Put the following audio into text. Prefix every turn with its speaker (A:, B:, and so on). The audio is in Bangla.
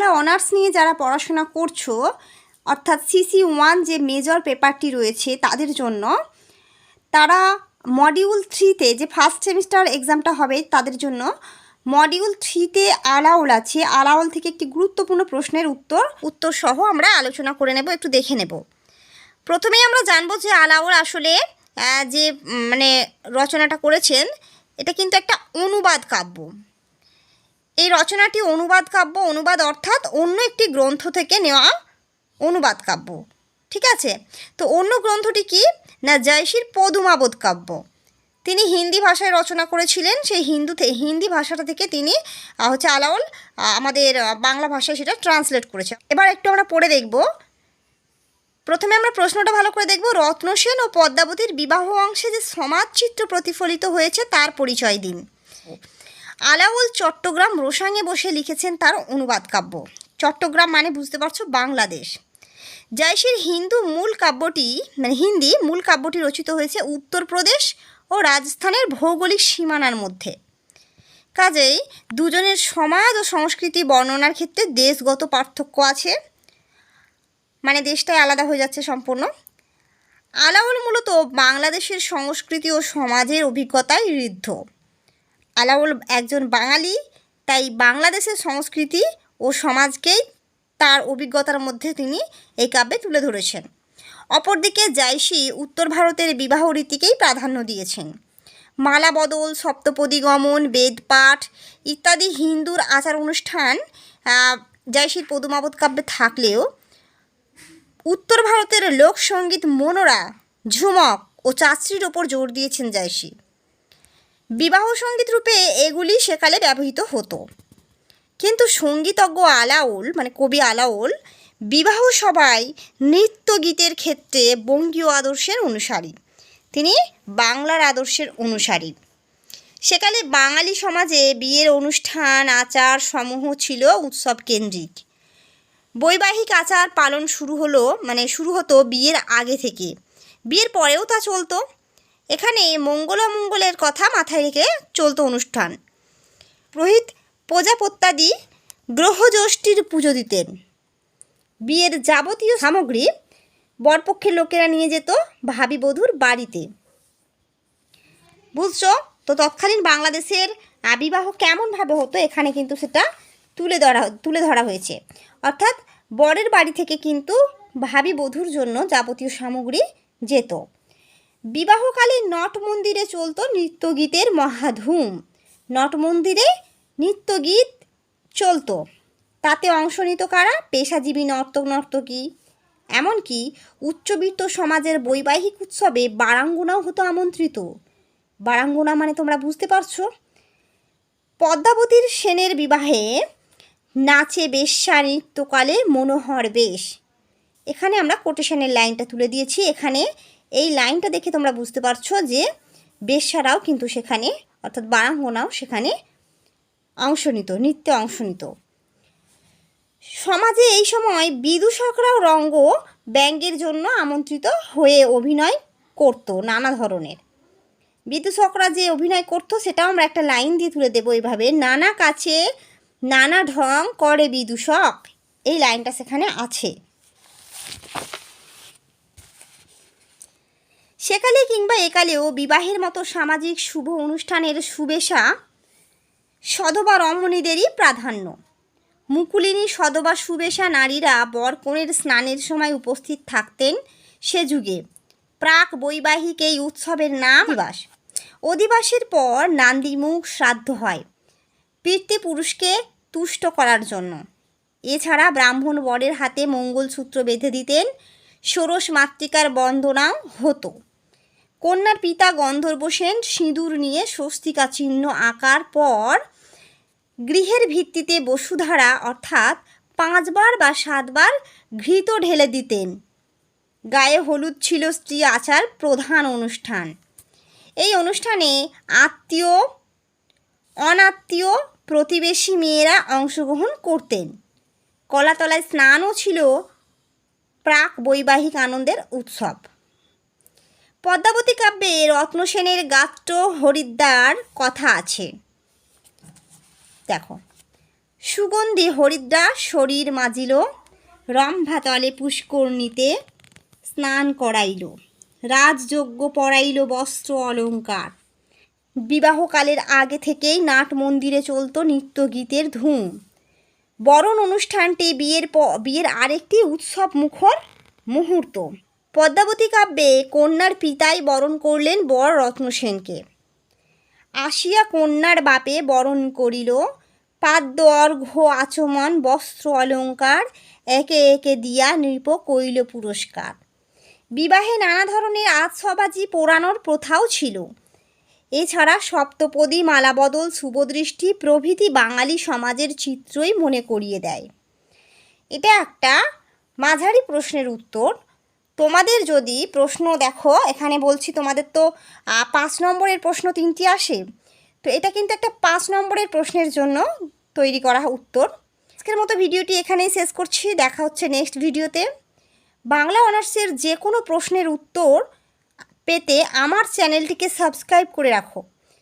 A: বাংলা অনার্স নিয়ে যারা পড়াশোনা করছো, অর্থাৎ CC1 যে মেজর পেপারটি রয়েছে তাদের জন্য, তারা মডিউল 3-তে যে ফার্স্ট সেমিস্টার এক্সামটা হবে তাদের জন্য মডিউল 3-তে আলাওল আছে। আলাওল থেকে একটি গুরুত্বপূর্ণ প্রশ্নের উত্তর সহ আমরা আলোচনা করে নেব, একটু দেখে নেব। প্রথমেই আমরা জানবো যে আলাওল আসলে যে রচনাটা করেছেন এটা কিন্তু একটা অনুবাদ কাব্য। এই রচনাটি অনুবাদ কাব্য, অনুবাদ অর্থাৎ অন্য একটি গ্রন্থ থেকে নেওয়া অনুবাদ কাব্য, ঠিক আছে। তো অন্য গ্রন্থটি কি না, জয়সীর পদুমাবোধ কাব্য। তিনি হিন্দি ভাষায় রচনা করেছিলেন, সেই হিন্দি ভাষাটা থেকে তিনি আলাওল আমাদের বাংলা ভাষায় সেটা ট্রান্সলেট করেছে। এবার একটু আমরা পড়ে দেখব। প্রথমে আমরা প্রশ্নটা ভালো করে দেখব। রত্নসেন ও পদ্মাবতীর বিবাহ অংশে যে সমাজচিত্র প্রতিফলিত হয়েছে তার পরিচয় দিন। আলাওল চট্টগ্রাম রোসাঙে বসে লিখেছেন তার অনুবাদ কাব্য। চট্টগ্রাম মানে বুঝতে পারছো বাংলাদেশ। জয়সীর হিন্দি মূল কাব্যটি রচিত হয়েছে উত্তরপ্রদেশ ও রাজস্থানের ভৌগোলিক সীমানার মধ্যে। কাজেই দুজনের সমাজ ও সংস্কৃতি বর্ণনার ক্ষেত্রে দেশগত পার্থক্য আছে, মানে দেশটাই আলাদা হয়ে যাচ্ছে সম্পূর্ণ। আলাওল মূলত বাংলাদেশের সংস্কৃতি ও সমাজের অভিজ্ঞতায় ঋদ্ধ। আলাওল একজন বাঙালি, তাই বাংলাদেশের সংস্কৃতি ও সমাজকেই তার অভিজ্ঞতার মধ্যে তিনি এই কাব্যে তুলে ধরেছেন। অপরদিকে জয়সী উত্তর ভারতের বিবাহ রীতিকেই প্রাধান্য দিয়েছেন। মালা বদল, সপ্তপদী গমন, বেদপাঠ ইত্যাদি হিন্দুর আচার অনুষ্ঠান জয়সীর পদুমাবোধ কাব্যে থাকলেও উত্তর ভারতের লোকসঙ্গীত মনোরা, ঝুমক ও চাত্রীর ওপর জোর দিয়েছেন জয়সী। বিবাহ সঙ্গীত রূপে এগুলি সেকালে ব্যবহৃত হতো। কিন্তু সঙ্গীতজ্ঞ আলাওল কবি আলাওল বিবাহ সভায় নৃত্য গীতের ক্ষেত্রে বঙ্গীয় আদর্শের অনুসারী, তিনি বাংলার আদর্শের অনুসারী। সেকালে বাঙালি সমাজে বিয়ের অনুষ্ঠান আচার সমূহ ছিল উৎসব কেন্দ্রিক। বৈবাহিক আচার পালন শুরু হতো বিয়ের আগে থেকে, বিয়ের পরেও তা চলতো। এখানে মঙ্গল অমঙ্গলের কথা মাথায় রেখে চলতো অনুষ্ঠান। পুরোহিত প্রজাপত্যাদি গ্রহযষ্টির পুজো দিতেন। বিয়ের যাবতীয় সামগ্রী বরপক্ষের লোকেরা নিয়ে যেত ভাবী বধূর বাড়িতে। বুঝছো তো তৎকালীন বাংলাদেশের বিবাহ কেমনভাবে হতো এখানে কিন্তু সেটা তুলে ধরা হয়েছে। অর্থাৎ বরের বাড়ি থেকে কিন্তু ভাবী বধূর জন্য যাবতীয় সামগ্রী যেত। বিবাহকালে নট মন্দিরে চলতো নৃত্যগীতের মহাধুম। নট মন্দিরে নৃত্যগীত চলতো, তাতে অংশ নিত কারা? পেশাজীবী নর্তকী। এমনকি উচ্চবিত্ত সমাজের বৈবাহিক উৎসবে বারাঙ্গনাও হতো আমন্ত্রিত। বারাঙ্গনা মানে তোমরা বুঝতে পারছো। পদ্মাবতীর সেনের বিবাহে নাচে বেশ্যা নৃত্যকালে মনোহর বেশ। এখানে আমরা কোটেশনের লাইনটা তুলে দিয়েছি। এখানে এই লাইনটা দেখে তোমরা বুঝতে পারছো যে বেশ্যারাও কিন্তু সেখানে, অর্থাৎ বারাঙ্গনাও সেখানে নৃত্যে অংশ নিত। সমাজে এই সময় বিদূষকরাও রঙ্গ ব্যঙ্গের জন্য আমন্ত্রিত হয়ে অভিনয় করত নানা ধরনের। বিদূষকরা যে অভিনয় করতো সেটাও আমরা একটা লাইন দিয়ে তুলে দেবো এইভাবে, নানা কাছে নানা ঢং করে বিদূষক। এই লাইনটা সেখানে আছে। সেকালে কিংবা একালেও বিবাহের মতো সামাজিক শুভ অনুষ্ঠানের শুভেচ্ছা সধবা রমণীদেরই প্রাধান্য। মুকুলিনী সধবা শুভেচ্ছা নারীরা বরকনের স্নানের সময় উপস্থিত থাকতেন। সে যুগে প্রাক বৈবাহিক এই উৎসবের নাম অধিবাস। অধিবাসের পর নান্দিমুখ শ্রাদ্ধ হয় পিতৃপুরুষকে তুষ্ট করার জন্য। এছাড়া ব্রাহ্মণ বরের হাতে মঙ্গলসূত্র বেঁধে দিতেন। ষোড়শ মাতৃকার বন্দনাও হতো। কন্যার পিতা গন্ধর্ব সেন সিঁদুর নিয়ে স্বস্তিকা চিহ্ন আঁকার পর গৃহের ভিত্তিতে বসুধারা অর্থাৎ 5 বার বা 7 বার ঘৃত ঢেলে দিতেন। গায়ে হলুদ ছিল স্ত্রী আচার প্রধান অনুষ্ঠান। এই অনুষ্ঠানে আত্মীয় অনাত্মীয় প্রতিবেশী মেয়েরা অংশগ্রহণ করতেন। কলাতলায় স্নানও ছিল প্রাক বৈবাহিক আনন্দের উৎসব। পদ্মাবতী কাব্যে রত্নসেনের গাত্র হরিদ্বার কথা আছে। দেখো, সুগন্ধি হরিদ্রা শরীর মাজিল, রম্ভাতলে পুষ্করণীতে স্নান করাইল, রাজযজ্ঞ পড়াইল বস্ত্র অলঙ্কার। বিবাহকালের আগে থেকেই নাট মন্দিরে চলত নৃত্যগীতের ধুম। বরণ অনুষ্ঠানটি বিয়ের আরেকটি উৎসব মুখর মুহূর্ত। পদ্মাবতী কাব্যে কন্যার পিতাই বরণ করলেন বর রত্নসেনকে। আসিয়া কন্যার বাপে বরণ করিল, পাদ্য অর্ঘ্য আচমন বস্ত্র অলঙ্কার, একে একে দিয়া নৃপ কইল পুরস্কার। বিবাহে নানা ধরনের আতশবাজি পোড়ানোর প্রথাও ছিল। এছাড়া সপ্তপদী, মালাবদল, শুভদৃষ্টি প্রভৃতি বাঙালি সমাজের চিত্রই মনে করিয়ে দেয়। এটা একটা মাঝারি প্রশ্নের উত্তর। তোমাদের যদি প্রশ্ন দেখো, এখানে বলছি তোমাদের তো 5 নম্বরের প্রশ্ন 3টি আসে, তো এটা কিন্তু একটা 5 নম্বরের প্রশ্নের জন্য তৈরি করা উত্তর। আজকের মতো ভিডিওটি এখানেই শেষ করছি। দেখা হচ্ছে নেক্সট ভিডিওতে। বাংলা অনার্সের যে কোনো প্রশ্নের উত্তর পেতে আমার চ্যানেলটিকে সাবস্ক্রাইব করে রাখো।